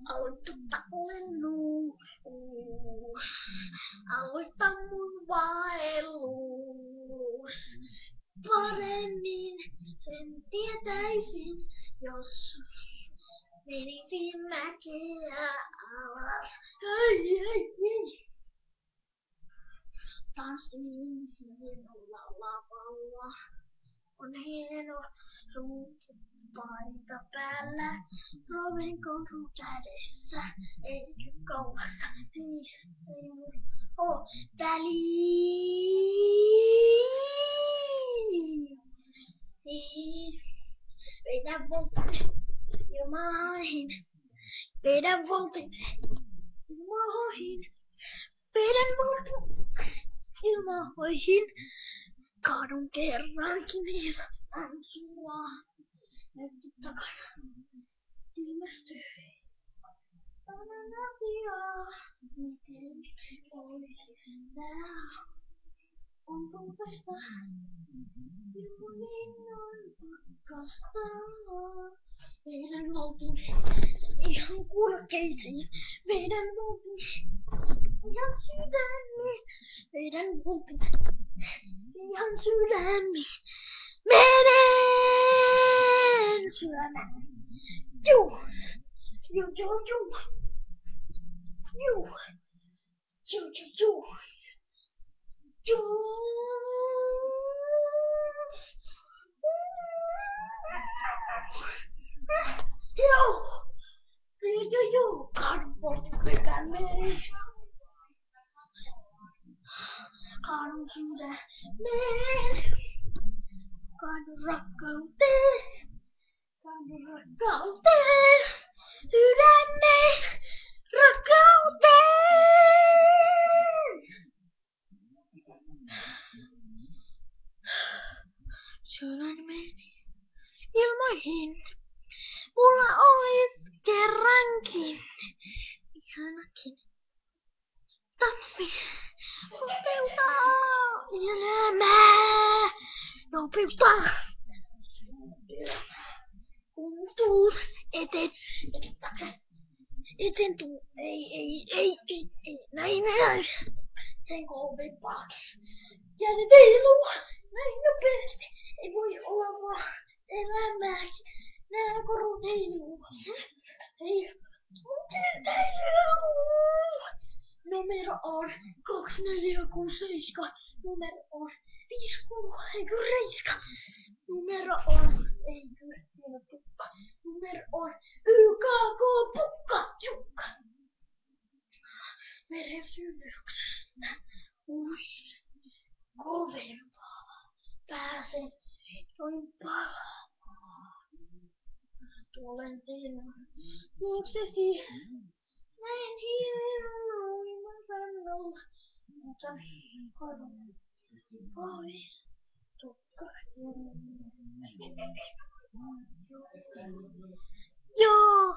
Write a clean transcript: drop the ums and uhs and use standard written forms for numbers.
Aloita lennus, aloita mun vaellus. Paremmin sen tietäisin, jos menisin mäkeä alas. Hei, hei, hei. Tanssin hienolla lavalla. On hieno paita päällä, Robin konsu kädessä, eikä kaulassa, ei mun oo väliä. Vedän voltin ilmaihin, vedän voltin ilmaihin, vedän voltin ilmaihin. Kaadun kerrankin ilman sua. Nyt takana ilmestyy tämän asiaa. Miten olisi tää? On tuntesta ilman innon pakkasta. Meidän oltiin ihan kurkeisiin. Meidän oltiin ihan sydämiin. Meidän oltiin ihan sydämiin. Menen syömään. Juu, juu, juu, juu. Juu, juu, juu, juu. Juu. Juu, juu, juu, juu. Kaadun posti sydämeen. Kaadun sydämeen. Kaadun rakkauteen. Kaadun rakkauteen. Sydämeen. Rakkauteen. Sydämeni ilmoihin. Mulla olis kerrankin ihanakin tanssi. Nopeuttaa elämää. Nopeuttaa elämää. Kun tuut eteen tuu. Ei. Näin. Sen kovempaakin. Kädet heiluu näin nopeasti. Ei voi olla vaan elämääkin. Nää korut heiluu. Hei. Mun kädet heiluu. Numero on 2467. Numero on 56. Numero on, ei kyllä, siinä on tukka. Numero on YKK Pukka Jukka. Veresymyksestä uihin kovempaa. Pääsen noin palamaan. Tulen sinun luoksesi. Näin hienoimman rannalla. Otan korvan pois. Joo,